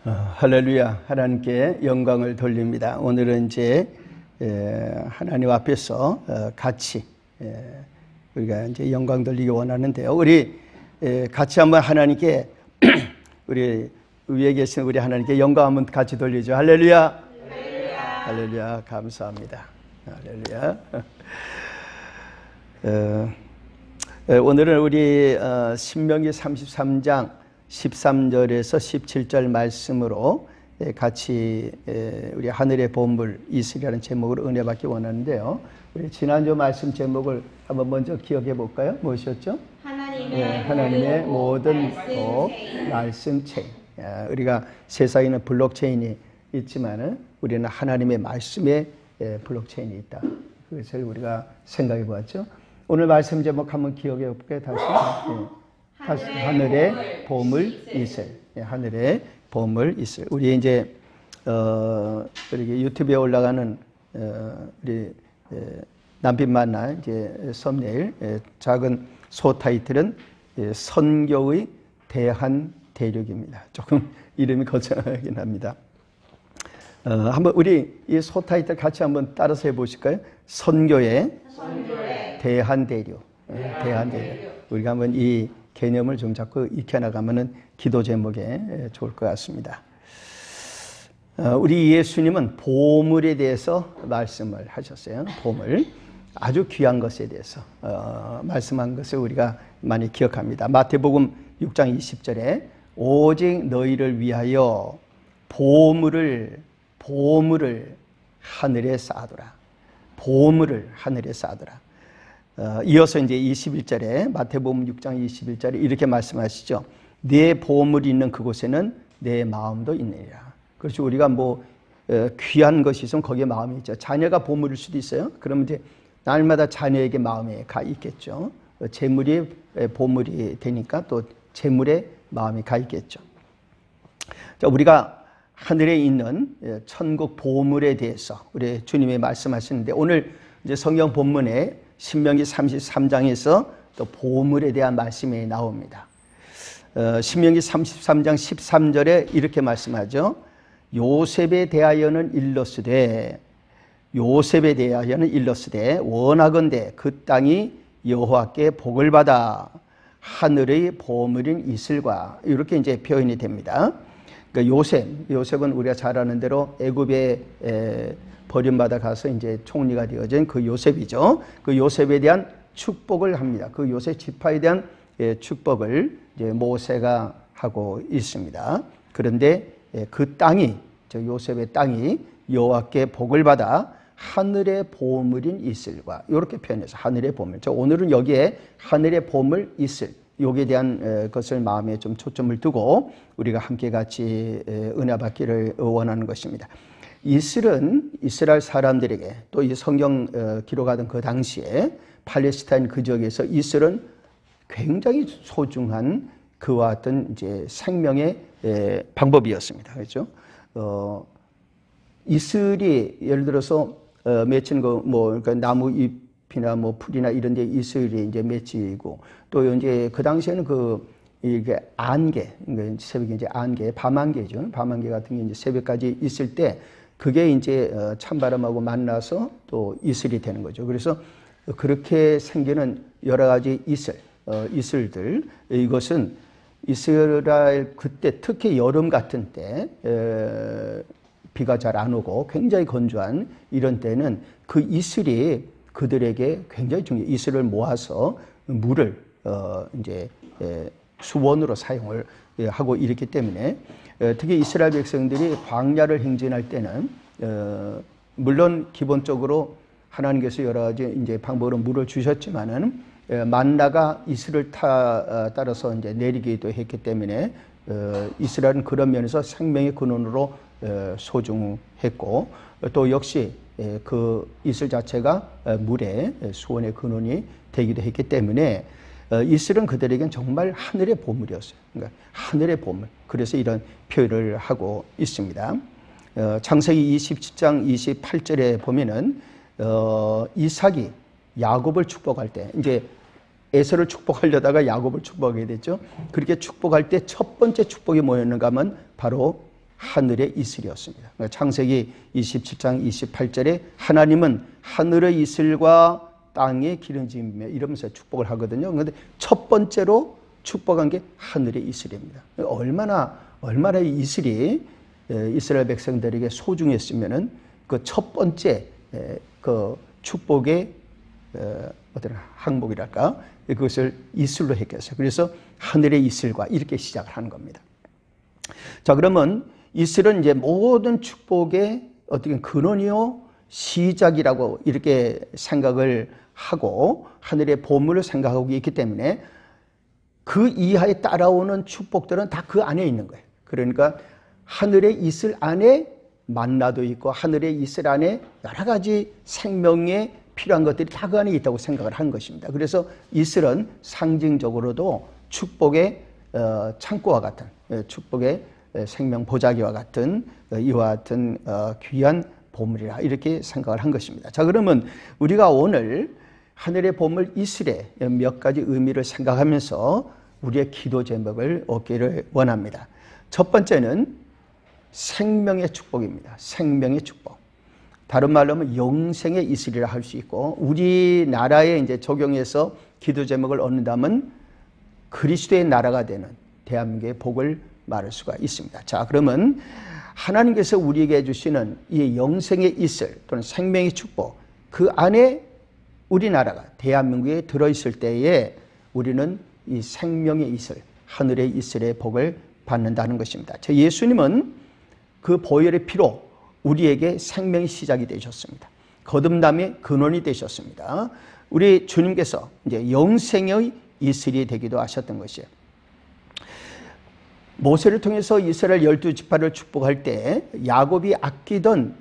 할렐루야. 하나님께 영광을 돌립니다. 오늘은 이제 하나님 앞에서 같이 우리가 이제 영광 돌리기 원하는데요. 우리 같이 한번 하나님께 우리 위에 계신 우리 하나님께 영광 한번 같이 돌리죠. 할렐루야. 할렐루야. 할렐루야. 감사합니다. 할렐루야. 오늘은 우리 신명기 33장 13절에서 17절 말씀으로 같이 우리 하늘의 보물 이슬이라는 제목으로 은혜 받기 원하는데요. 우리 지난주 말씀 제목을 한번 먼저 기억해 볼까요? 무엇이었죠? 하나님의 모든 복 말씀 체인. 우리가 세상에는 블록체인이 있지만은 우리는 하나님의 말씀에 블록체인이 있다. 그것을 우리가 생각해 보았죠. 오늘 말씀 제목 한번 기억해 볼까요? 다시 하늘의 보물 이슬. 하늘의 보물 이슬. 우리 이제 이렇게 유튜브에 올라가는 우리 남빛 만나 이제 썸네일 작은 소 타이틀은 선교의 대한 대륙입니다. 조금 이름이 거창하긴 합니다. 한번 우리 이 소 타이틀 같이 한번 따라서 해보실까요? 선교의 대한 대륙. 대한 대륙. 우리가 한번 이 개념을 좀 자꾸 익혀나가면은 기도 제목에 좋을 것 같습니다. 우리 예수님은 보물에 대해서 말씀을 하셨어요. 보물. 아주 귀한 것에 대해서 말씀한 것을 우리가 많이 기억합니다. 마태복음 6장 20절에 오직 너희를 위하여 보물을 하늘에 쌓아두라. 보물을 하늘에 쌓아두라. 이어서 이제 21절에 마태복음 6장 21절에 이렇게 말씀하시죠. 내 보물이 있는 그곳에는 내 마음도 있느니라. 그렇죠. 우리가 뭐 귀한 것이 있으면 거기에 마음이 있죠. 자녀가 보물일 수도 있어요. 그러면 이제 날마다 자녀에게 마음이 가 있겠죠. 재물이 보물이 되니까 또 재물에 마음이 가 있겠죠. 자, 우리가 하늘에 있는 천국 보물에 대해서 우리 주님이 말씀하시는데 오늘 이제 성경 본문에 신명기 33장에서 또 보물에 대한 말씀이 나옵니다. 신명기 33장 13절에 이렇게 말씀하죠. 요셉에 대하여는 일러스되 원하건대 그 땅이 여호와께 복을 받아 하늘의 보물인 이슬과 이렇게 이제 표현이 됩니다. 그러니까 요셉은 우리가 잘 아는 대로 애굽에 버림받아 가서 이제 총리가 되어진 그 요셉이죠. 그 요셉에 대한 축복을 합니다. 그 요셉 지파에 대한 축복을 이제 모세가 하고 있습니다. 그런데 그 땅이 저 요셉의 땅이 여호와께 복을 받아 하늘의 보물인 이슬과 이렇게 표현해서 하늘의 보물. 오늘은 여기에 하늘의 보물 이슬 여기에 대한 것을 마음에 좀 초점을 두고 우리가 함께 같이 은혜 받기를 원하는 것입니다. 이슬은 이스라엘 사람들에게 또 이 성경 기록하던 그 당시에 팔레스타인 그 지역에서 이슬은 굉장히 소중한 그와 같은 이제 생명의 방법이었습니다. 그렇죠? 이슬이 예를 들어서 맺힌 그러니까 나무 잎이나 뭐 풀이나 이런 데 이슬이 이제 맺히고 또 이제 그 당시에는 이게 안개, 그러니까 새벽에 이제 안개, 밤안개죠. 밤안개 같은 게 이제 새벽까지 있을 때 그게 이제 찬바람하고 만나서 또 이슬이 되는 거죠. 그래서 그렇게 생기는 여러 가지 이슬들, 이것은 이스라엘 그때 특히 여름 같은 때 비가 잘 안 오고 굉장히 건조한 이런 때는 그 이슬이 그들에게 굉장히 중요해요. 이슬을 모아서 물을 이제 수원으로 사용을 하고 이렇기 때문에 특히 이스라엘 백성들이 광야를 행진할 때는 물론 기본적으로 하나님께서 여러 가지 이제 방법으로 물을 주셨지만은 만나가 이슬을 따라서 이제 내리기도 했기 때문에 이스라엘은 그런 면에서 생명의 근원으로 소중했고 또 역시 그 이슬 자체가 물의 수원의 근원이 되기도 했기 때문에 이슬은 그들에겐 정말 하늘의 보물이었어요. 그러니까 하늘의 보물. 그래서 이런 표현을 하고 있습니다. 창세기 27장 28절에 보면은 이삭이 야곱을 축복할 때 이제 에서를 축복하려다가 야곱을 축복하게 됐죠. 그렇게 축복할 때 첫 번째 축복이 뭐였는가 하면 바로 하늘의 이슬이었습니다. 그러니까 창세기 27장 28절에 하나님은 하늘의 이슬과 땅의 기름짐이며 이러면서 축복을 하거든요. 그런데 첫 번째로 축복한 게 하늘의 이슬입니다. 얼마나 이 이슬이 이스라엘 백성들에게 소중했으면은 그 첫 번째 그 축복의 어떤 항목이랄까 그것을 이슬로 했겠어요. 그래서 하늘의 이슬과 이렇게 시작을 하는 겁니다. 자, 그러면 이슬은 이제 모든 축복의 어떻게 근원이요 시작이라고 이렇게 생각을 하고 하늘의 보물을 생각하고 있기 때문에 그 이하에 따라오는 축복들은 다 그 안에 있는 거예요. 그러니까 하늘의 이슬 안에 만나도 있고 하늘의 이슬 안에 여러 가지 생명에 필요한 것들이 다 그 안에 있다고 생각을 한 것입니다. 그래서 이슬은 상징적으로도 축복의 창고와 같은 축복의 생명 보자기와 같은 이와 같은 귀한 보물이라 이렇게 생각을 한 것입니다. 자, 그러면 우리가 오늘 하늘의 보물 이슬의 몇 가지 의미를 생각하면서 우리의 기도 제목을 얻기를 원합니다. 첫 번째는 생명의 축복입니다. 생명의 축복. 다른 말로 하면 영생의 이슬이라 할 수 있고, 우리나라에 이제 적용해서 기도 제목을 얻는다면 그리스도의 나라가 되는 대한민국의 복을 말할 수가 있습니다. 자, 그러면 하나님께서 우리에게 주시는 이 영생의 이슬 또는 생명의 축복, 그 안에 우리나라가 대한민국에 들어있을 때에 우리는 이 생명의 이슬, 하늘의 이슬의 복을 받는다는 것입니다. 저 예수님은 그 보혈의 피로 우리에게 생명의 시작이 되셨습니다. 거듭남의 근원이 되셨습니다. 우리 주님께서 이제 영생의 이슬이 되기도 하셨던 것이에요. 모세를 통해서 이스라엘 12지파를 축복할 때 야곱이 아끼던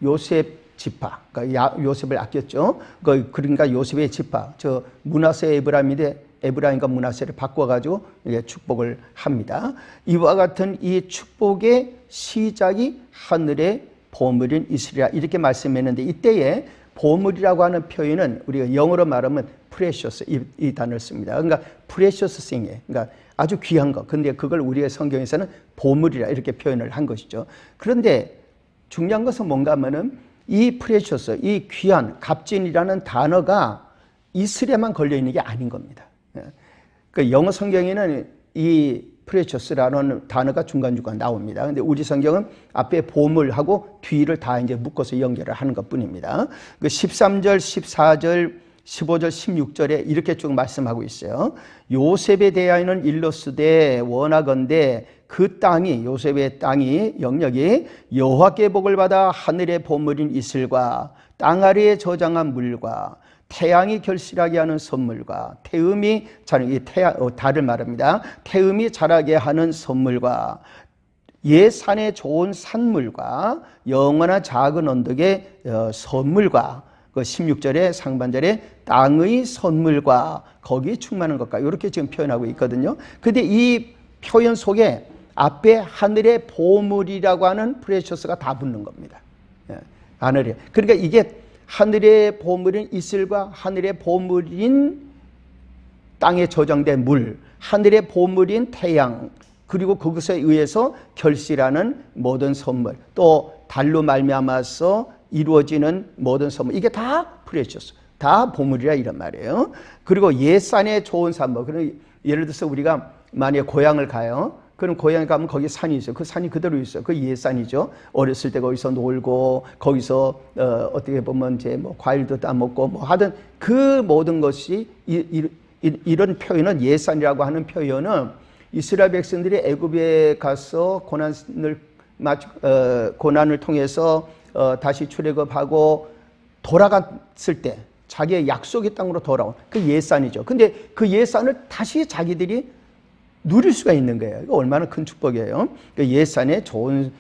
요셉 지파, 그러니까 요셉을 아꼈죠. 그러니까 요셉의 지파, 저 므낫세 에브라임인데 에브라임과 므낫세를 바꿔가지고 축복을 합니다. 이와 같은 이 축복의 시작이 하늘의 보물인 이스라엘 이렇게 말씀했는데, 이때에 보물이라고 하는 표현은 우리가 영어로 말하면 precious 이 단어를 씁니다. 그러니까 precious thing이에요. 그러니까 아주 귀한 것. 근데 그걸 우리의 성경에서는 보물이라 이렇게 표현을 한 것이죠. 그런데 중요한 것은 뭔가 하면은 이 precious, 이 귀한, 값진이라는 단어가 이슬에만 걸려 있는 게 아닌 겁니다. 그 영어 성경에는 이 precious라는 단어가 중간중간 나옵니다. 근데 우리 성경은 앞에 보물하고 뒤를 다 이제 묶어서 연결을 하는 것 뿐입니다. 그 13절, 14절, 15절, 16절에 이렇게 쭉 말씀하고 있어요. 요셉에 대하여는 일러스되 원하건대 그 땅이, 요셉의 땅이, 영역이 여호와께 복을 받아 하늘의 보물인 이슬과 땅 아래에 저장한 물과 태양이 결실하게 하는 선물과 태음이 자라게, 달을 말합니다. 태음이 자라게 하는 선물과 옛 산에 좋은 산물과 영원한 작은 언덕의 선물과 그 16절에 상반절에 땅의 선물과 거기에 충만한 것과 이렇게 지금 표현하고 있거든요. 근데 이 표현 속에 앞에 하늘의 보물이라고 하는 프레셔스가 다 붙는 겁니다. 하늘에. 그러니까 이게 하늘의 보물인 이슬과 하늘의 보물인 땅에 저장된 물, 하늘의 보물인 태양, 그리고 그것에 의해서 결실하는 모든 선물, 또 달로 말미암아서 이루어지는 모든 선물, 이게 다 프레셔스, 다 보물이라 이런 말이에요. 그리고 옛산에 좋은 산물, 예를 들어서 우리가 만약에 고향을 가요. 그럼 고향에 가면 거기 산이 있어요. 그 산이 그대로 있어요. 그 옛산이죠. 어렸을 때 거기서 놀고 거기서 어떻게 보면 이제 뭐 과일도 따먹고 뭐 하든 그 모든 것이 이런 표현은 옛산이라고 하는 표현은 이스라엘 백성들이 애굽에 가서 고난을 통해서 다시 출애굽하고 돌아갔을 때 자기의 약속의 땅으로 돌아온 그 옛산이죠. 근데 그 옛산을 다시 자기들이 누릴 수가 있는 거예요. 이거 얼마나 큰 축복이에요. 그 옛산에 좋은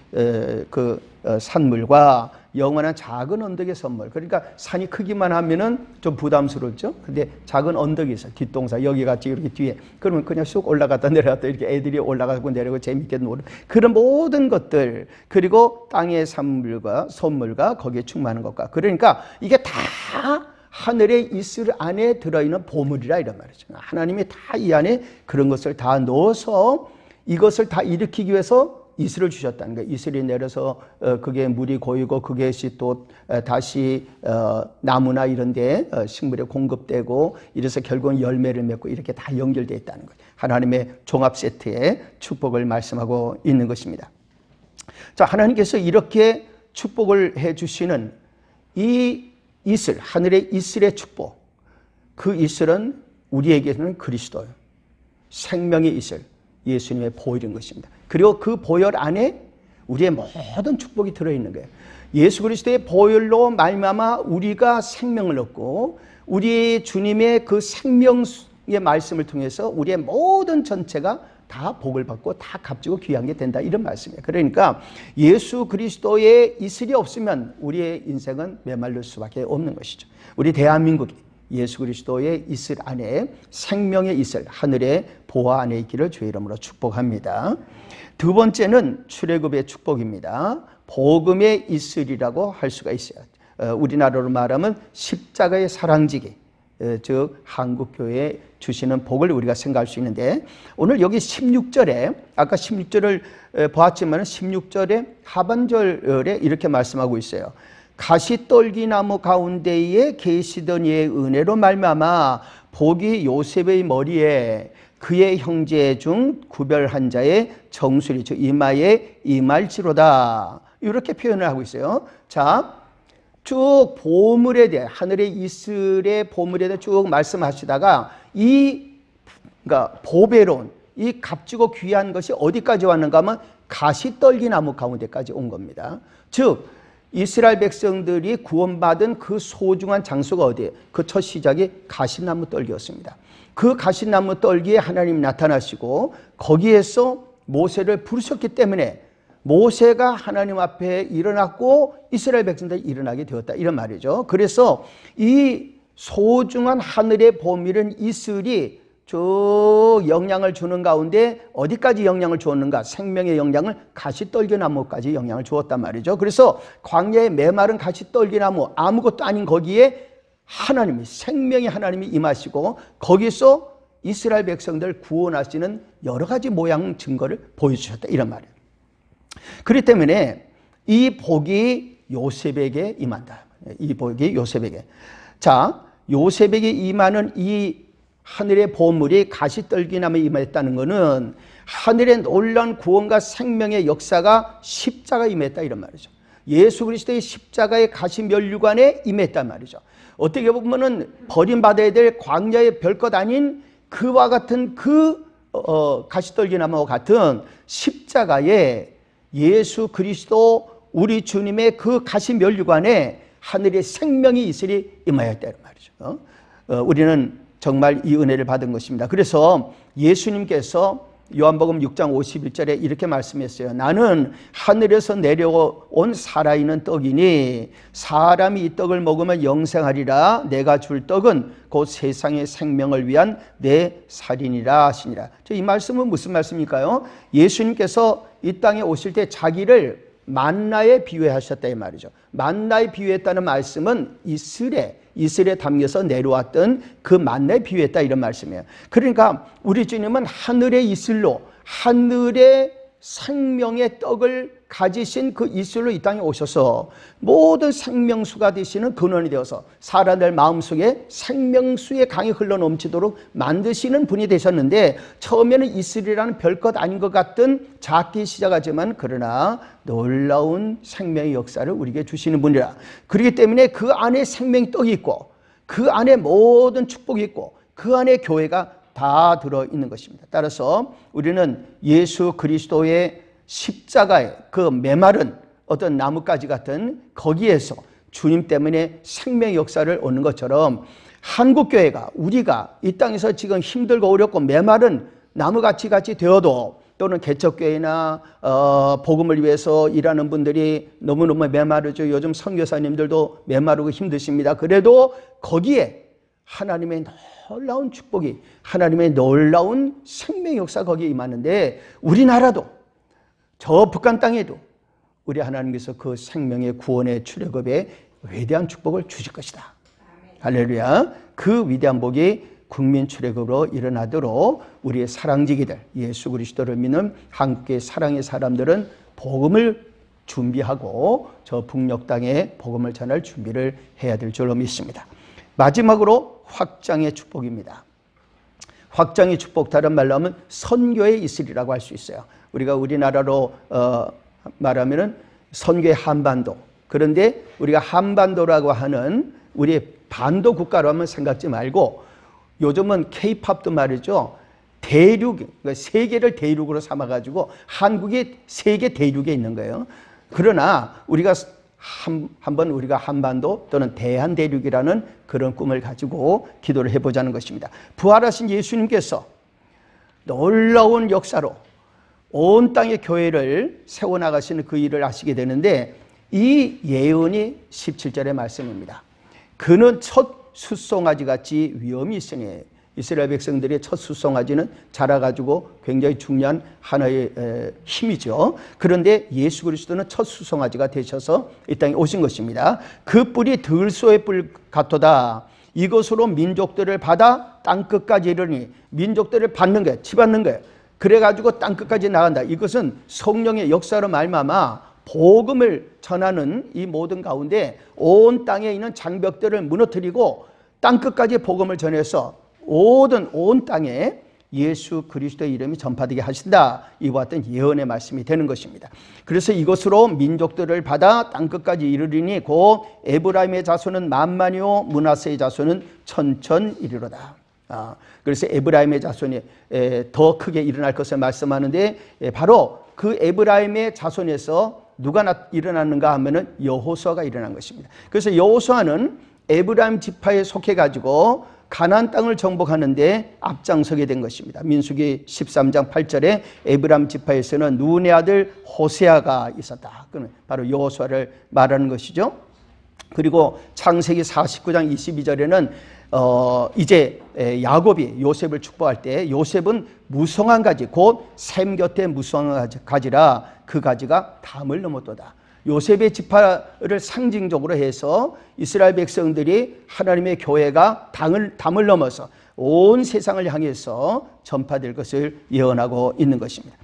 산물과 영원한 작은 언덕의 선물. 그러니까 산이 크기만 하면은 좀 부담스럽죠. 근데 작은 언덕이 있어요. 뒷동산 여기 같이 이렇게 뒤에. 그러면 그냥 쑥 올라갔다 내려갔다 이렇게 애들이 올라가고 내려가고 재밌게 노는 그런 모든 것들, 그리고 땅의 산물과 선물과 거기에 충만한 것과, 그러니까 이게 다 하늘의 이슬 안에 들어있는 보물이라 이런 말이죠. 하나님이 다 이 안에 그런 것을 다 넣어서 이것을 다 일으키기 위해서 이슬을 주셨다는 거예요. 이슬이 내려서 그게 물이 고이고 그것이 또 다시 나무나 이런 데 식물에 공급되고 이래서 결국은 열매를 맺고 이렇게 다 연결되어 있다는 거예요. 하나님의 종합 세트의 축복을 말씀하고 있는 것입니다. 자, 하나님께서 이렇게 축복을 해 주시는 이 이슬, 하늘의 이슬의 축복, 그 이슬은 우리에게는 그리스도예요. 생명의 이슬, 예수님의 보혈인 것입니다. 그리고 그 보혈 안에 우리의 모든 축복이 들어있는 거예요. 예수 그리스도의 보혈로 말미암아 우리가 생명을 얻고 우리 주님의 그 생명의 말씀을 통해서 우리의 모든 전체가 다 복을 받고 다 값지고 귀한 게 된다, 이런 말씀이에요. 그러니까 예수 그리스도의 이슬이 없으면 우리의 인생은 메말릴 수밖에 없는 것이죠. 우리 대한민국이 예수 그리스도의 이슬 안에, 생명의 이슬, 하늘의 보화 안에 있기를 주의 이름으로 축복합니다. 두 번째는 출애굽의 축복입니다. 복음의 이슬이라고 할 수가 있어요. 우리나라로 말하면 십자가의 사랑지기, 즉 한국교회에 주시는 복을 우리가 생각할 수 있는데, 오늘 여기 16절에, 아까 16절을 보았지만 16절의 하반절에 이렇게 말씀하고 있어요. 가시떨기나무 가운데에 계시던 이의 은혜로 말미암아 복이 요셉의 머리에 그의 형제 중 구별한 자의 정수리, 즉 이마에 임할지로다, 이렇게 표현을 하고 있어요. 자, 쭉 보물에 대해, 하늘의 이슬의 보물에 대해 쭉 말씀하시다가 그러니까 보배로운 이 값지고 귀한 것이 어디까지 왔는가 하면 가시떨기나무 가운데까지 온 겁니다. 즉 이스라엘 백성들이 구원받은 그 소중한 장소가 어디예요? 그 첫 시작이 가시나무 떨기였습니다. 그 가시나무 떨기에 하나님이 나타나시고 거기에서 모세를 부르셨기 때문에 모세가 하나님 앞에 일어났고 이스라엘 백성들이 일어나게 되었다, 이런 말이죠. 그래서 이 소중한 하늘의 보물은 이슬이 쭉 영향을 주는 가운데 어디까지 영향을 주었는가? 생명의 영향을 가시떨기나무까지 영향을 주었단 말이죠. 그래서 광야의 메마른 가시떨기나무, 아무것도 아닌 거기에 하나님이, 생명의 하나님이 임하시고 거기서 이스라엘 백성들 구원하시는 여러 가지 모양 증거를 보여주셨다, 이런 말이에요. 그렇기 때문에 이 복이 요셉에게 임한다. 이 복이 요셉에게. 자, 요셉에게 임하는 이 하늘의 보물이 가시떨기나무에 임했다는 것은 하늘의 놀라운 구원과 생명의 역사가 십자가에 임했다, 이런 말이죠. 예수 그리스도의 십자가의 가시면류관에 임했단 말이죠. 어떻게 보면은 버림받아야 될 광야의 별것 아닌 그와 같은 가시떨기나무와 같은 십자가에 예수 그리스도 우리 주님의 그 가시면류관에 하늘의 생명의 이슬이 임하였다는 말이죠. 우리는 정말 이 은혜를 받은 것입니다. 그래서 예수님께서 요한복음 6장 51절에 이렇게 말씀했어요. 나는 하늘에서 내려온 살아있는 떡이니 사람이 이 떡을 먹으면 영생하리라. 내가 줄 떡은 곧 세상의 생명을 위한 내 살이니라 하시니라. 이 말씀은 무슨 말씀일까요? 예수님께서 이 땅에 오실 때 자기를 만나에 비유하셨다, 이 말이죠. 만나에 비유했다는 말씀은 이슬에 담겨서 내려왔던 그 만나에 비유했다, 이런 말씀이에요. 그러니까 우리 주님은 하늘의 이슬로, 하늘의 생명의 떡을 가지신 그 이슬로 이 땅에 오셔서 모든 생명수가 되시는 근원이 되어서 사람들 마음속에 생명수의 강이 흘러넘치도록 만드시는 분이 되셨는데, 처음에는 이슬이라는 별것 아닌 것 같은 작게 시작하지만 그러나 놀라운 생명의 역사를 우리에게 주시는 분이라. 그렇기 때문에 그 안에 생명의 떡이 있고 그 안에 모든 축복이 있고 그 안에 교회가 다 들어있는 것입니다. 따라서 우리는 예수 그리스도의 십자가의 그 메마른 어떤 나뭇가지 같은 거기에서 주님 때문에 생명의 역사를 얻는 것처럼 한국교회가, 우리가 이 땅에서 지금 힘들고 어렵고 메마른 나무같이 되어도, 또는 개척교회나 복음을 위해서 일하는 분들이 너무너무 메마르죠. 요즘 선교사님들도 메마르고 힘드십니다. 그래도 거기에 하나님의 놀라운 축복이, 하나님의 놀라운 생명의 역사 거기에 임하는데, 우리나라도 저 북한 땅에도 우리 하나님께서 그 생명의 구원의 출애굽의 위대한 축복을 주실 것이다. 할렐루야. 그 위대한 복이 국민 출애굽으로 일어나도록 우리의 사랑지기들, 예수 그리스도를 믿는 한국의 사랑의 사람들은 복음을 준비하고 저 북녘 땅에 복음을 전할 준비를 해야 될 줄로 믿습니다. 마지막으로 확장의 축복입니다. 확장의 축복, 다른 말로 하면 선교의 이슬이라고 할 수 있어요. 우리가 우리나라로 말하면은 선교의 한반도. 그런데 우리가 한반도라고 하는 우리 반도 국가로 하면 생각지 말고 요즘은 K-팝도 말이죠. 대륙, 그러니까 세계를 대륙으로 삼아가지고 한국이 세계 대륙에 있는 거예요. 그러나 우리가 한번 우리가 한반도 또는 대한대륙이라는 그런 꿈을 가지고 기도를 해보자는 것입니다. 부활하신 예수님께서 놀라운 역사로 온 땅의 교회를 세워나가시는 그 일을 하시게 되는데 이 예언이 17절의 말씀입니다. 그는 첫 숫송아지 같이 위엄이 있으니, 이스라엘 백성들의 첫 숫송아지는 자라가지고 굉장히 중요한 하나의 힘이죠. 그런데 예수 그리스도는 첫 숫송아지가 되셔서 이 땅에 오신 것입니다. 그 뿔이 들소의 뿔 같도다. 이것으로 민족들을 받아 땅끝까지 이르니, 민족들을 받는 거예요. 치받는 거예요. 그래가지고 땅끝까지 나간다. 이것은 성령의 역사로 말미암아 복음을 전하는 이 모든 가운데 온 땅에 있는 장벽들을 무너뜨리고 땅끝까지 복음을 전해서 온 땅에 예수 그리스도의 이름이 전파되게 하신다. 이와 같은 예언의 말씀이 되는 것입니다. 그래서 이것으로 민족들을 받아 땅끝까지 이르리니 곧 에브라임의 자손은 만만이요 므낫세의 자손은 천천이리로다. 그래서 에브라임의 자손이 더 크게 일어날 것을 말씀하는데 바로 그 에브라임의 자손에서 누가 일어났는가 하면은 여호수아가 일어난 것입니다. 그래서 여호수아는 에브라임 지파에 속해 가지고 가나안 땅을 정복하는데 앞장서게 된 것입니다. 민수기 13장 8절에 에브라임 지파에서는 눈의 아들 호세아가 있었다. 그는 바로 여호수아를 말하는 것이죠. 그리고 창세기 49장 22절에는 이제 야곱이 요셉을 축복할 때 요셉은 무성한 가지, 곧 샘 곁에 무성한 가지라 그 가지가 담을 넘었도다. 요셉의 지파를 상징적으로 해서 이스라엘 백성들이 하나님의 교회가 담을 넘어서 온 세상을 향해서 전파될 것을 예언하고 있는 것입니다.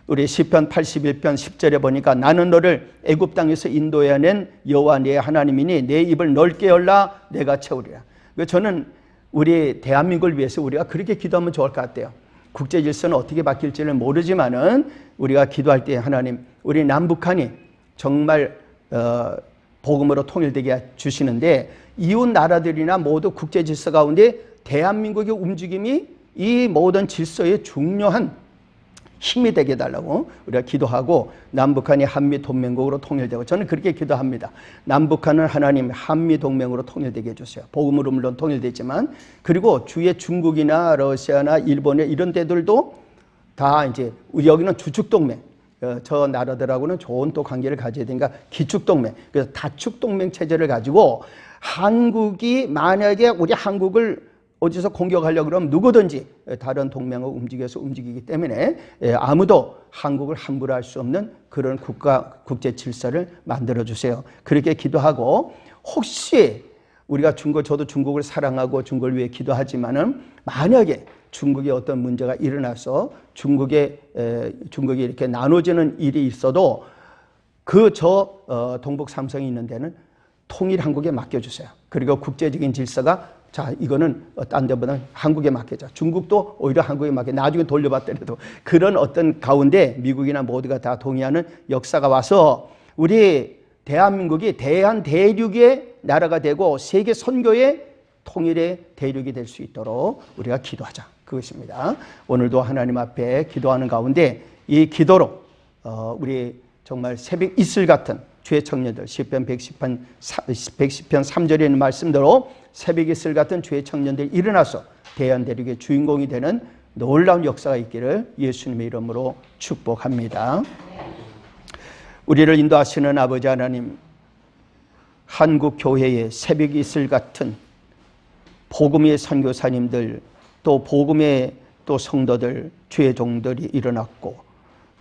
우리 시편 81편 10절에 보니까 나는 너를 애굽 땅에서 인도해낸 여호와 네 하나님이니 내 입을 넓게 열라 내가 채우리라. 저는 우리 대한민국을 위해서 우리가 그렇게 기도하면 좋을 것 같아요. 국제 질서는 어떻게 바뀔지는 모르지만은 우리가 기도할 때 하나님, 우리 남북한이 정말 복음으로 통일되게 주시는데 이웃 나라들이나 모두 국제 질서 가운데 대한민국의 움직임이 이 모든 질서의 중요한 힘이 되게 해달라고 우리가 기도하고 남북한이 한미동맹국으로 통일되고 저는 그렇게 기도합니다. 남북한은 하나님 한미동맹으로 통일되게 해주세요. 복음으로 물론 통일되지만 그리고 주위에 중국이나 러시아나 일본에 이런 데들도 다 이제 여기는 주축동맹, 저 나라들하고는 좋은 또 관계를 가져야 되니까 기축동맹, 그래서 다축동맹 체제를 가지고 한국이 만약에 우리 한국을 어디서 공격하려고 그러면 누구든지 다른 동맹을 움직이기 때문에 아무도 한국을 함부로 할 수 없는 그런 국제 질서를 만들어주세요. 그렇게 기도하고 혹시 우리가 저도 중국을 사랑하고 중국을 위해 기도하지만은 만약에 중국에 어떤 문제가 일어나서 중국이 이렇게 나눠지는 일이 있어도 동북 삼성이 있는 데는 통일 한국에 맡겨주세요. 그리고 국제적인 질서가 자, 이거는 딴 데보다 한국에 맡기자. 중국도 오히려 한국에 맡겨. 나중에 돌려받더라도 그런 어떤 가운데 미국이나 모두가 다 동의하는 역사가 와서 우리 대한민국이 대한대륙의 나라가 되고 세계 선교의 통일의 대륙이 될 수 있도록 우리가 기도하자. 그것입니다. 오늘도 하나님 앞에 기도하는 가운데 이 기도로 우리 정말 새벽 이슬 같은 주의 청년들, 시편 110편 3절에 있는 말씀대로 새벽 이슬 같은 주의 청년들이 일어나서 대한대륙의 주인공이 되는 놀라운 역사가 있기를 예수님의 이름으로 축복합니다. 우리를 인도하시는 아버지 하나님, 한국 교회의 새벽 이슬 같은 복음의 선교사님들, 또 복음의 또 성도들, 주의 종들이 일어났고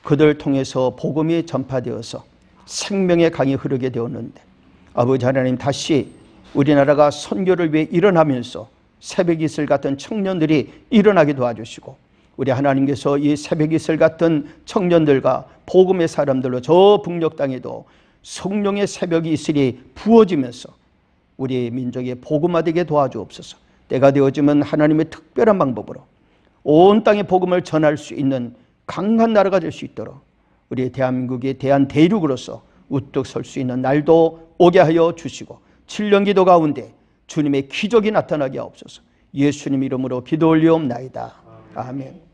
그들 통해서 복음이 전파되어서 생명의 강이 흐르게 되었는데 아버지 하나님, 다시 우리나라가 선교를 위해 일어나면서 새벽 이슬 같은 청년들이 일어나게 도와주시고, 우리 하나님께서 이 새벽 이슬 같은 청년들과 복음의 사람들로 저 북녘 땅에도 성령의 새벽 이슬이 부어지면서 우리 민족의 복음화되게 도와주옵소서. 때가 되어지면 하나님의 특별한 방법으로 온 땅에 복음을 전할 수 있는 강한 나라가 될 수 있도록 우리 대한민국의 대한대륙으로서 우뚝 설 수 있는 날도 오게 하여 주시고, 7년 기도 가운데 주님의 기적이 나타나게 하옵소서. 예수님 이름으로 기도 올리옵나이다. 아멘.